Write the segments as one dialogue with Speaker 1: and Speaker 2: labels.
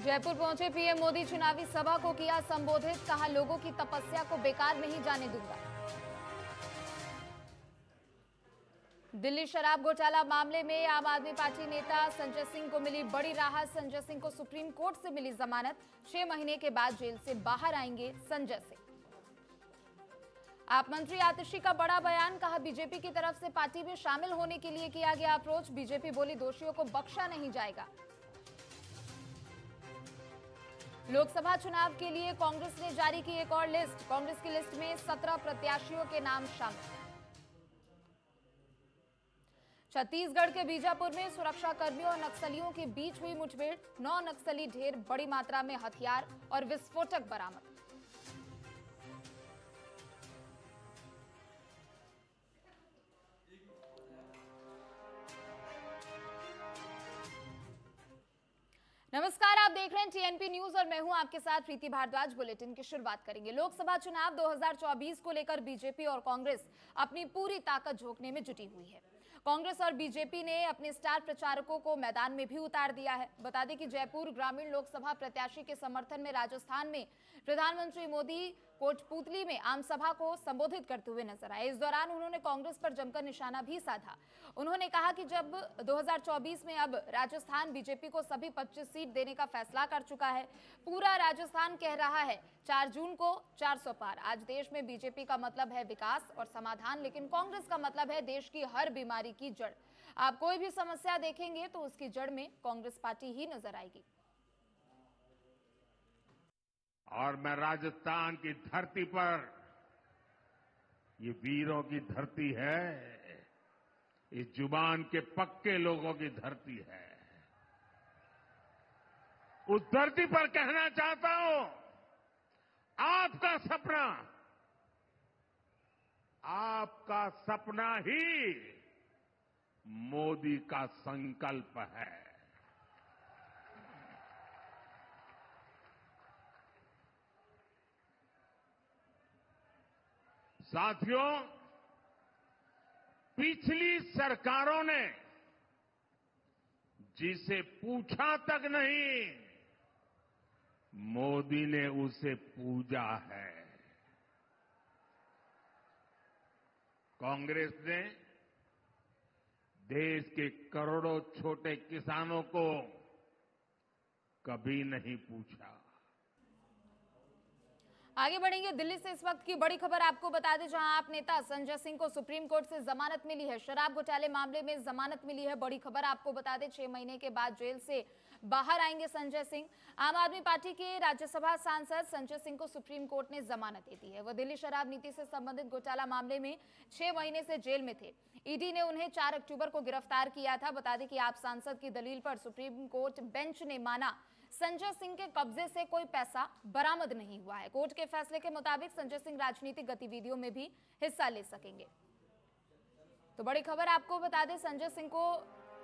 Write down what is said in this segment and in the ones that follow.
Speaker 1: जयपुर पहुंचे पीएम मोदी चुनावी सभा को किया संबोधित, कहा लोगों की तपस्या को बेकार नहीं जाने दूंगा। दिल्ली शराब घोटाला मामले में आम आदमी पार्टी नेता संजय सिंह को मिली बड़ी राहत। संजय सिंह को सुप्रीम कोर्ट से मिली जमानत। 6 महीने के बाद जेल से बाहर आएंगे संजय सिंह। आप मंत्री आतिशी का बड़ा बयान, कहा बीजेपी की तरफ से पार्टी में शामिल होने के लिए किया गया अप्रोच। बीजेपी बोली दोषियों को बख्शा नहीं जाएगा। लोकसभा चुनाव के लिए कांग्रेस ने जारी की एक और लिस्ट। कांग्रेस की लिस्ट में 17 प्रत्याशियों के नाम शामिल। छत्तीसगढ़ के बीजापुर में सुरक्षा कर्मियों और नक्सलियों के बीच हुई मुठभेड़। 9 नक्सली ढेर, बड़ी मात्रा में हथियार और विस्फोटक बरामद। नमस्कार, आप देख रहे हैं टीएनपी न्यूज और मैं हूं आपके साथ प्रीति भारद्वाज। बुलेटिन की शुरुआत करेंगे। लोकसभा चुनाव 2024 को लेकर बीजेपी और कांग्रेस अपनी पूरी ताकत झोंकने में जुटी हुई है। कांग्रेस और बीजेपी ने अपने स्टार प्रचारकों को मैदान में भी उतार दिया है। बता दें कि जयपुर ग्रामीण लोकसभा प्रत्याशी के समर्थन में राजस्थान में प्रधानमंत्री मोदी कोटपूतली में आम सभा को संबोधित करते हुए नजर आए। इस दौरान उन्होंने कांग्रेस पर जमकर निशाना भी साधा। उन्होंने कहा कि जब 2024 में अब राजस्थान बीजेपी को सभी 25 सीट देने का फैसला कर चुका है। पूरा राजस्थान कह रहा है 4 जून को 400 पार। आज देश में बीजेपी का मतलब है विकास और समाधान, लेकिन कांग्रेस का मतलब है देश की हर बीमारी की जड़। आप कोई भी समस्या देखेंगे तो उसकी जड़ में कांग्रेस पार्टी ही नजर आएगी।
Speaker 2: और मैं राजस्थान की धरती पर, ये वीरों की धरती है, इस जुबान के पक्के लोगों की धरती है, उस धरती पर कहना चाहता हूं, आपका सपना ही मोदी का संकल्प है। साथियों, पिछली सरकारों ने जिसे पूछा तक नहीं, मोदी ने उसे पूजा है। कांग्रेस ने देश के करोड़ों छोटे किसानों को कभी नहीं पूछा।
Speaker 1: आगे बढ़ेंगे। दिल्ली से इस वक्त की बड़ी खबर आपको बता दें, जहां आप नेता संजय सिंह को सुप्रीम कोर्ट से जमानत मिली है। शराब घोटाले मामले में जमानत मिली है। बड़ी खबर आपको बता दें, 6 महीने के बाद जेल से बाहर आएंगे संजय सिंह। आम आदमी पार्टी के राज्यसभा सांसद संजय सिंह को सुप्रीम कोर्ट ने जमानत दे दी है। वह दिल्ली शराब नीति से संबंधित घोटाला मामले में 6 महीने से जेल में थे। ईडी ने उन्हें 4 अक्टूबर को गिरफ्तार किया था। बता दें कि आप सांसद की दलील पर सुप्रीम कोर्ट बेंच ने माना संजय सिंह के कब्जे से कोई पैसा बरामद नहीं हुआ है। कोर्ट के फैसले के मुताबिक संजय सिंह राजनीतिक गतिविधियों में भी हिस्सा ले सकेंगे। तो बड़ी खबर आपको बता दें, संजय सिंह को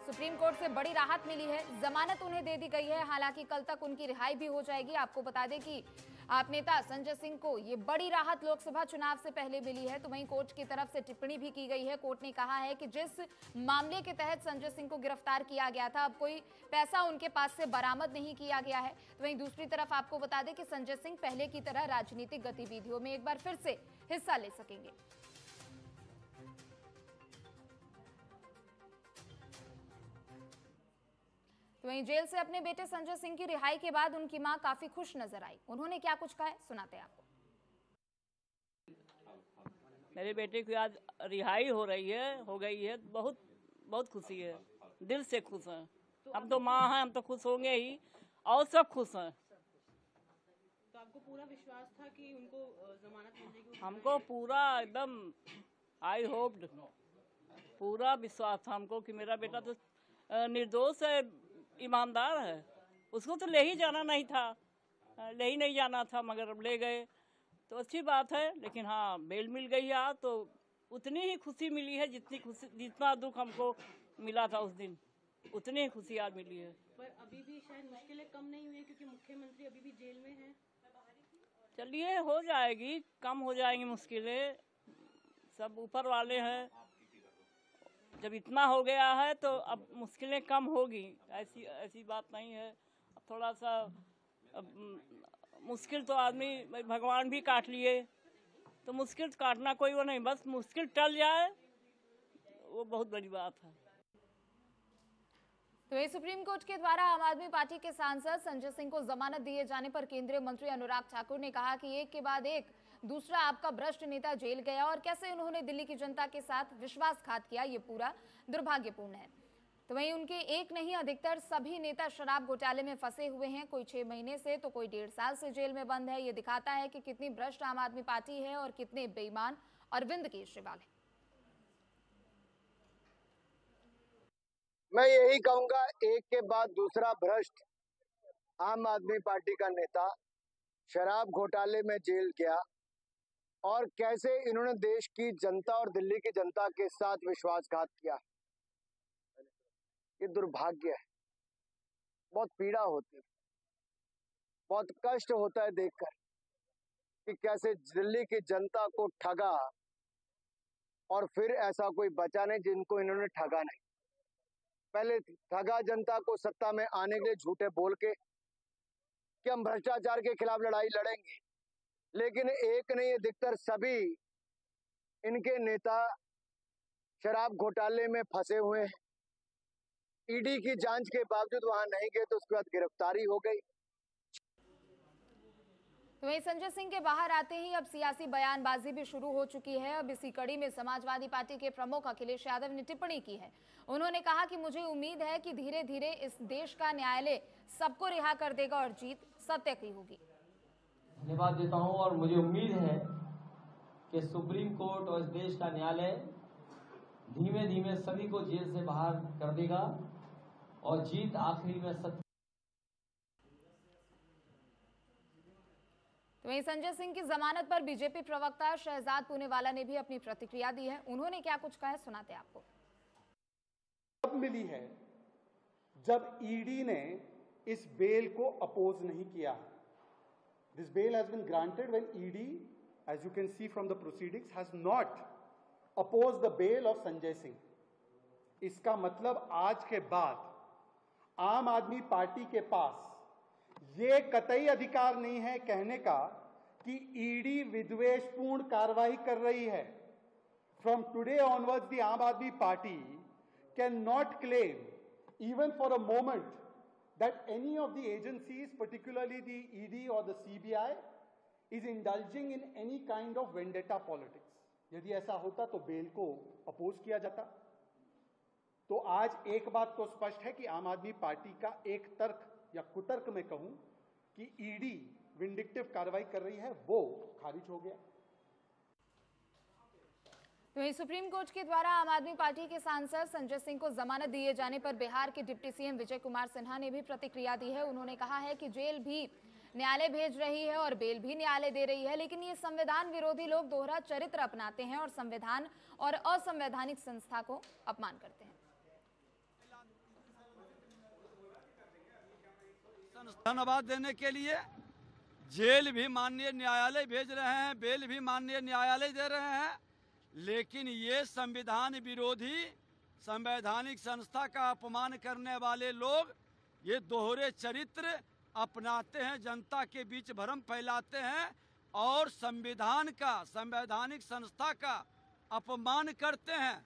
Speaker 1: सुप्रीम कोर्ट से बड़ी राहत मिली है। जमानत उन्हें दे दी गई है। हालांकि कल तक उनकी रिहाई भी हो जाएगी। आपको बता दें कि आप नेता संजय सिंह को ये बड़ी राहत लोकसभा चुनाव से पहले मिली है। तो वहीं कोर्ट की तरफ से टिप्पणी भी की गई है। कोर्ट ने कहा है कि जिस मामले के तहत संजय सिंह को गिरफ्तार किया गया था, अब कोई पैसा उनके पास से बरामद नहीं किया गया है। तो वहीं दूसरी तरफ आपको बता दें कि संजय सिंह पहले की तरह राजनीतिक गतिविधियों में एक बार फिर से हिस्सा ले सकेंगे। तो वहीं जेल से अपने बेटे संजय सिंह की रिहाई के बाद उनकी मां काफी खुश नजर आई। उन्होंने क्या कुछ कहा है, सुनाते हैं आपको।
Speaker 3: मेरे बेटे की आज रिहाई हो गई है। बहुत बहुत खुशी है, दिल से खुश हैं। हम तो माँ हैं, हम तो खुश होंगे ही, और सब खुश हैं।
Speaker 4: तो आपको पूरा विश्वास था कि उनको जमानत मिल जाएगी?
Speaker 3: हमको पूरा एकदम आई होप्ड, पूरा विश्वास था हमको कि मेरा बेटा तो निर्दोष है, ईमानदार है। उसको तो ले ही जाना नहीं था, मगर अब ले गए तो अच्छी बात है। लेकिन हाँ, बेल मिल गई है आज, तो उतनी ही खुशी मिली है जितना दुख हमको मिला था उस दिन, उतनी ही खुशी आज मिली है।
Speaker 4: पर अभी भी शायद मुश्किलें कम नहीं हुई, क्योंकि मुख्यमंत्री अभी भी जेल में हैं।
Speaker 3: चलिए, हो जाएगी, कम हो जाएंगी मुश्किलें, सब ऊपर वाले हैं। जब इतना हो गया है तो अब मुश्किलें कम होगी, ऐसी बात नहीं है। अब थोड़ा सा मुश्किल तो आदमी भगवान भी काट लिए, तो मुश्किल काटना कोई वो नहीं, बस मुश्किल टल जाए वो बहुत बड़ी बात है।
Speaker 1: तो वही सुप्रीम कोर्ट के द्वारा आम आदमी पार्टी के सांसद संजय सिंह को जमानत दिए जाने पर केंद्रीय मंत्री अनुराग ठाकुर ने कहा कि एक के बाद एक दूसरा आपका भ्रष्ट नेता जेल गया और कैसे उन्होंने दिल्ली की जनता के साथ विश्वासघात किया, ये पूरा दुर्भाग्यपूर्ण है। तो वहीं उनके एक नहीं अधिकतर सभी नेता शराब घोटाले में फंसे हुए हैं, कोई 6 महीने से तो कोई 1.5 साल से जेल में बंद है। ये दिखाता है कि कितनी भ्रष्ट आम आदमी पार्टी है और कितने बेईमान अरविंद केजरीवाल है।
Speaker 5: मैं यही कहूंगा, एक के बाद दूसरा भ्रष्ट आम आदमी पार्टी का नेता शराब घोटाले में जेल गया और कैसे इन्होंने देश की जनता और दिल्ली की जनता के साथ विश्वासघात किया। ये दुर्भाग्य है, बहुत पीड़ा होती है, बहुत कष्ट होता है देखकर कि कैसे दिल्ली की जनता को ठगा और फिर ऐसा कोई बचा नहीं जिनको इन्होंने ठगा नहीं। पहले ठगा जनता को सत्ता में आने के लिए झूठे बोल के कि हम भ्रष्टाचार के खिलाफ लड़ाई लड़ेंगे, लेकिन एक नहीं अधिकतर सभी इनके नेता शराब घोटाले में फंसे हुए हैं। ईडी की जांच के बावजूद वहां नहीं गए तो उसके बाद गिरफ्तारी हो गई।
Speaker 1: तो वहीं संजय सिंह के बाहर आते ही अब सियासी बयानबाजी भी शुरू हो चुकी है। अब इसी कड़ी में समाजवादी पार्टी के प्रमुख अखिलेश यादव ने टिप्पणी की है। उन्होंने कहा कि मुझे उम्मीद है कि धीरे धीरे इस देश का न्यायालय सबको रिहा कर देगा और जीत सत्य की होगी।
Speaker 6: धन्यवाद देता हूं और मुझे उम्मीद है कि सुप्रीम कोर्ट और इस देश का न्यायालय धीमे धीमे सभी को जेल से बाहर कर देगा और जीत आखिरी में सत्य।
Speaker 1: तो वहीं संजय सिंह की जमानत पर बीजेपी प्रवक्ता शहजाद पूनेवाला ने भी अपनी प्रतिक्रिया दी है। उन्होंने क्या कुछ कहा है, सुनाते आपको।
Speaker 7: अब मिली है जब ईडी ने इस बेल को अपोज नहीं किया। This bail has been granted when ED, as you can see from the proceedings, has not oppose the bail of Sanjay Singh. इसका मतलब आज के बाद आम आदमी पार्टी के पास ये कतई अधिकार नहीं है कहने का कि ईडी विद्वेषपूर्ण कार्रवाई कर रही है। फ्रॉम टुडे ऑनवर्ड्स द आम आदमी party can not claim even for a moment that any of the agencies, particularly the ED or the CBI, is indulging in any kind of vendetta politics. यदि ऐसा होता तो bell को oppose किया जाता। तो आज एक बात तो स्पष्ट है कि आम आदमी पार्टी का एक तर्क या कुतर्क में कहूं कि ईडी विंडिक्टिव कार्रवाई कर रही है, वो खारिज हो गया।
Speaker 1: तो वहीं सुप्रीम कोर्ट के द्वारा आम आदमी पार्टी के सांसद संजय सिंह को जमानत दिए जाने पर बिहार के डिप्टी सीएम विजय कुमार सिन्हा ने भी प्रतिक्रिया दी है। उन्होंने कहा है कि जेल भी न्यायालय भेज रही है और बेल भी न्यायालय दे रही है, लेकिन ये संविधान विरोधी लोग दोहरा चरित्र अपनाते हैं और संविधान और असंवैधानिक संस्था को अपमान करते हैं।
Speaker 8: धन्यवाद देने के लिए जेल भी माननीय न्यायालय भेज रहे हैं, बेल भी माननीय न्यायालय दे रहे हैं, लेकिन ये संविधान विरोधी संवैधानिक संस्था का अपमान करने वाले लोग ये दोहरे चरित्र अपनाते हैं, जनता के बीच भ्रम फैलाते हैं और संविधान का, संवैधानिक संस्था का अपमान करते हैं।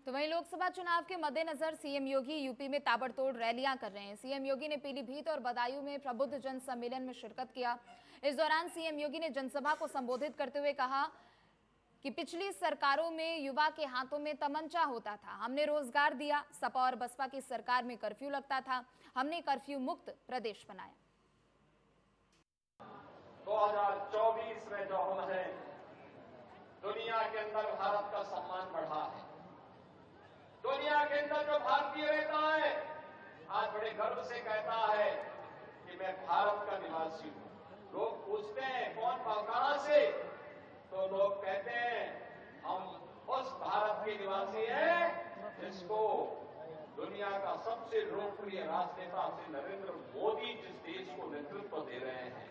Speaker 1: तो वहीं लोकसभा चुनाव के मद्देनजर सीएम योगी यूपी में ताबड़तोड़ रैलियां कर रहे हैं। सीएम योगी ने पीलीभीत और बदायूं में प्रबुद्ध जन सम्मेलन में शिरकत किया। इस दौरान सीएम योगी ने जनसभा को संबोधित करते हुए कहा कि पिछली सरकारों में युवा के हाथों में तमंचा होता था, हमने रोजगार दिया। सपा और बसपा की सरकार में कर्फ्यू लगता था, हमने कर्फ्यू मुक्त प्रदेश बनाया।
Speaker 9: 2024 में जो हम हैं, दुनिया के अंदर भारत का सम्मान बढ़ा है। दुनिया के अंदर जो भारतीय रहता है आज बड़े गर्व से कहता है कि मैं भारत का निवासी हूं। लोग पूछते हैं कौन कहां से, तो लोग कहते हैं हम उस भारत के निवासी हैं जिसको दुनिया का सबसे लोकप्रिय राजनेता श्री नरेंद्र मोदी जिस देश को नेतृत्व दे रहे हैं।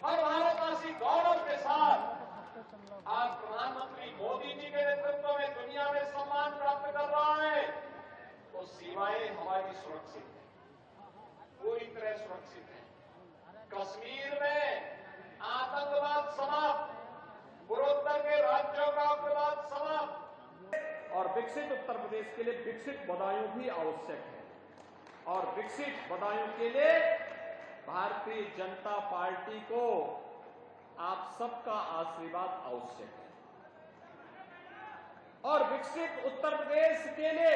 Speaker 9: हर भारतवासी गौरव के साथ आज प्रधानमंत्री मोदी जी के नेतृत्व में दुनिया में सम्मान प्राप्त कर रहा है, तो सीमाएं हमारी सुरक्षित है। विकसित बदायूं भी आवश्यक है और विकसित बदायूं के लिए भारतीय जनता पार्टी को आप सबका आशीर्वाद आवश्यक है और विकसित उत्तर प्रदेश के लिए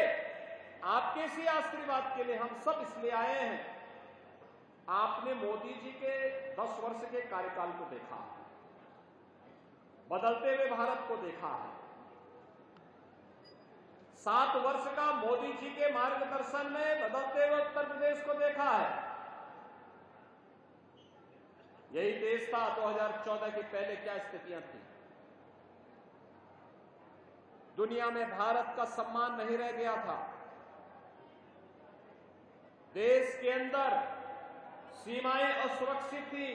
Speaker 9: आपके सी आशीर्वाद के लिए हम सब इसलिए आए हैं। आपने मोदी जी के 10 वर्ष के कार्यकाल को देखा, बदलते हुए भारत को देखा है। 7 वर्ष का मोदी जी के मार्गदर्शन में बदलते हुए उत्तर प्रदेश को देखा है। यही देश था 2014 के पहले क्या स्थितियां थी। दुनिया में भारत का सम्मान नहीं रह गया था। देश के अंदर सीमाएं असुरक्षित थी।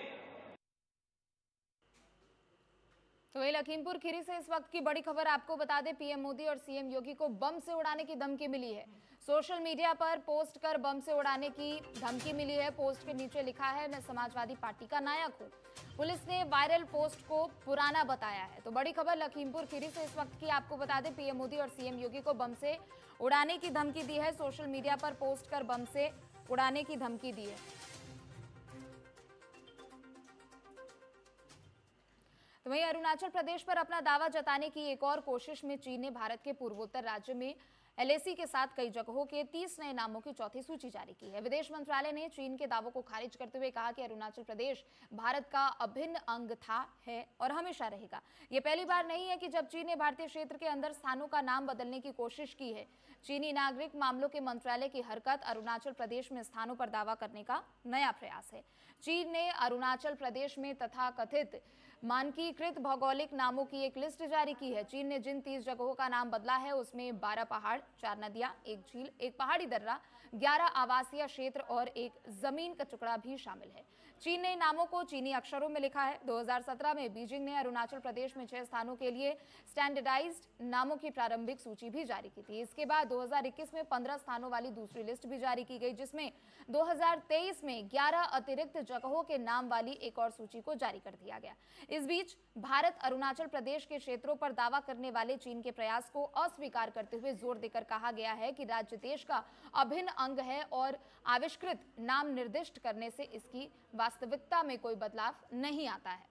Speaker 1: तो वही लखीमपुर खीरी से इस वक्त की बड़ी खबर आपको बता दें, पीएम मोदी और सीएम योगी को बम से उड़ाने की धमकी मिली है। सोशल मीडिया पर पोस्ट कर बम से उड़ाने की धमकी मिली है। पोस्ट के नीचे लिखा है, मैं समाजवादी पार्टी का नायक हूं। पुलिस ने वायरल पोस्ट को पुराना बताया है। तो बड़ी खबर लखीमपुर खीरी से इस वक्त की आपको बता दें, पीएम मोदी और सीएम योगी को बम से उड़ाने की धमकी दी है। सोशल मीडिया पर पोस्ट कर बम से उड़ाने की धमकी दी है। तो वहीं अरुणाचल प्रदेश पर अपना दावा जताने की एक और कोशिश में चीन ने भारत के पूर्वोत्तर राज्य में एलएसी के साथ कई जगहों के 30 नए नामों की चौथी सूची जारी की है। विदेश मंत्रालय ने चीन के दावों को खारिज करते हुए कहा कि अरुणाचल प्रदेश भारत का अभिन्न अंग था, है और हमेशा रहेगा। ये पहली बार नहीं है कि जब चीन ने भारतीय क्षेत्र के अंदर स्थानों का नाम बदलने की कोशिश की है। चीनी नागरिक मामलों के मंत्रालय की हरकत अरुणाचल प्रदेश में स्थानों पर दावा करने का नया प्रयास है। चीन ने अरुणाचल प्रदेश में तथाकथित मानकीकृत भौगोलिक नामों की एक लिस्ट जारी की है। चीन ने जिन 30 जगहों का नाम बदला है उसमें 12 पहाड़, 4 नदियां, 1 झील, 1 पहाड़ी दर्रा, 11 आवासीय क्षेत्र और 1 जमीन का टुकड़ा भी शामिल है। चीन ने नामों को चीनी अक्षरों में लिखा है। 2017 में बीजिंग ने अरुणाचल प्रदेश में 6 स्थानों के लिए स्टैंडर्डाइज्ड नामों की प्रारंभिक सूची भी जारी की थी। इसके बाद 2021 में 15 स्थानों वाली दूसरी लिस्ट भी जारी की गई, जिसमें 2023 में 11 अतिरिक्त जगहों के नाम वाली एक और सूची को जारी कर दिया गया। इस बीच भारत अरुणाचल प्रदेश के क्षेत्रों पर दावा करने वाले चीन के प्रयास को अस्वीकार करते हुए जोर देकर कहा गया है कि राज्य देश का अभिन्न अंग है और आविष्कृत नाम निर्दिष्ट करने से इसकी वास्तविकता में कोई बदलाव नहीं आता है।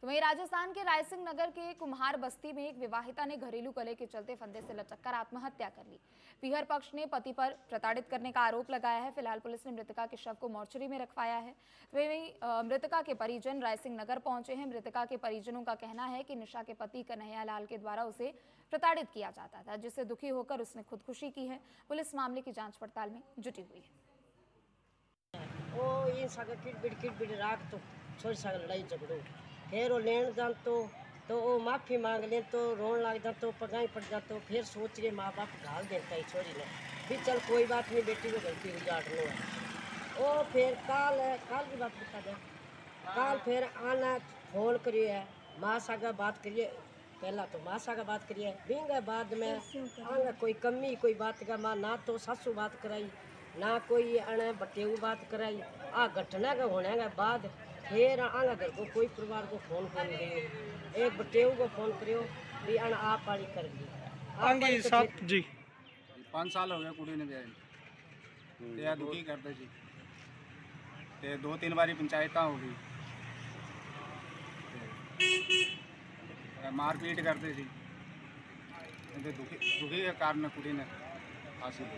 Speaker 1: तो वहीं राजस्थान के रायसिंह नगर के कुम्हार बस्ती में एक विवाहिता ने घरेलू कलह के चलते फंदे से लटककर आत्महत्या कर ली। पीहर पक्ष ने पति पर प्रताड़ित करने का आरोप लगाया है। फिलहाल पुलिस ने मृतका के शव को मोर्चरी में रखवाया है। तो वहीं मृतका के परिजन रायसिंह नगर पहुंचे हैं। मृतका के परिजनों का कहना है कि निशा के पति कन्हैया लाल के द्वारा उसे प्रताड़ित किया जाता था, जिससे दुखी होकर उसने खुदकुशी की है। पुलिस मामले की जांच पड़ताल में जुटी हुई है।
Speaker 10: ओ ये सागा किट राख तो छोड़ सागा लड़ाई झगड़ो फिर वो लेन जान तो वो माफ़ी मांग ले तो रोन लग जा तो पगाई पड़ जा तो फिर सोच रहे माँ बाप ढाल देता है छोरी ने फिर चल कोई बात नहीं बेटी को गलती उजाड़ लो है। ओ फिर काल की बात बता दे। काल फिर आना फोन करिए है माँ सागा बात करिए। पहला तो माँ सागा बात करिए बिंगा बाद में आना कोई कमी कोई बात का माँ ना तो सासू बात कराई ना कोई अने बटेऊ बात कराई। आ घटना का होने के बाद फिर आना घर को कोई परिवार को फोन कर दियो एक बटेऊ को फोन करियो भी अन आप पाली कर दी आंगी साथ जी
Speaker 11: 5 साल हो गए कुड़ी ने ब्याह ते दुखी करते जी ते 2-3 बारी पंचायत हो गई मारपीट करते जी दुखी के कारण कुड़ी ने फांसी दी।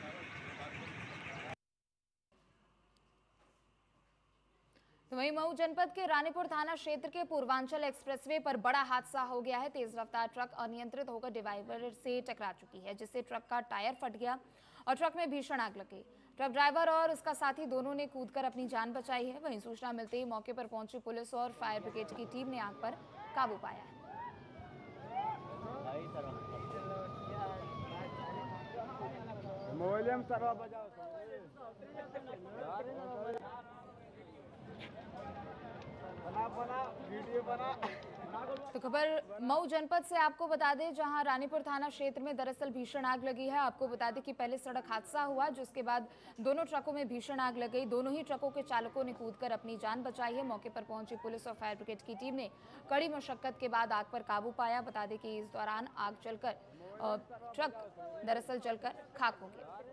Speaker 1: वहीं मऊ जनपद के रानीपुर थाना क्षेत्र के पूर्वांचल एक्सप्रेसवे पर बड़ा हादसा हो गया है। तेज रफ्तार ट्रक अनियंत्रित होकर डिवाइडर से टकरा चुकी है, जिससे ट्रक का टायर फट गया और ट्रक में भीषण आग लग गई। ट्रक ड्राइवर और उसका साथी दोनों ने कूदकर अपनी जान बचाई है। वहीं सूचना मिलते ही मौके पर पहुंची पुलिस और फायर ब्रिगेड की टीम ने आग पर काबू पाया है।
Speaker 11: बना वीडियो बना
Speaker 1: तो खबर मऊ जनपद से आपको बता दें, जहां रानीपुर थाना क्षेत्र में दरअसल भीषण आग लगी है। आपको बता दें कि पहले सड़क हादसा हुआ, जिसके बाद दोनों ट्रकों में भीषण आग लग गई। दोनों ही ट्रकों के चालकों ने कूदकर अपनी जान बचाई है। मौके पर पहुंची पुलिस और फायर ब्रिगेड की टीम ने कड़ी मशक्कत के बाद आग पर काबू पाया। बता दें कि इस दौरान आग चलकर ट्रक दरअसल जलकर खाक हो गया।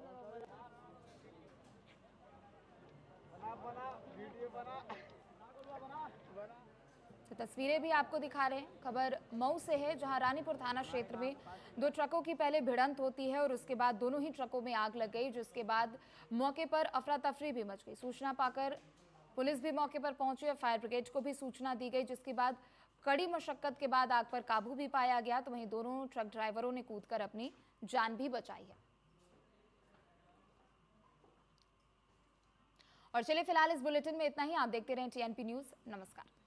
Speaker 1: तो तस्वीरें भी आपको दिखा रहे हैं। खबर मऊ से है, जहां रानीपुर थाना क्षेत्र में दो ट्रकों की पहले भिड़ंत होती है और उसके बाद दोनों ही ट्रकों में आग लग गई, जिसके बाद मौके पर अफरा तफरी भी मच गई। सूचना पाकर पुलिस भी मौके पर पहुंची और फायर ब्रिगेड को भी सूचना दी गई, जिसके बाद कड़ी मशक्कत के बाद आग पर काबू भी पाया गया। तो वहीं दोनों ट्रक ड्राइवरों ने कूदकर अपनी जान भी बचाई है। और चलिए फिलहाल इस बुलेटिन में इतना ही। आप देखते रहें TNP न्यूज। नमस्कार।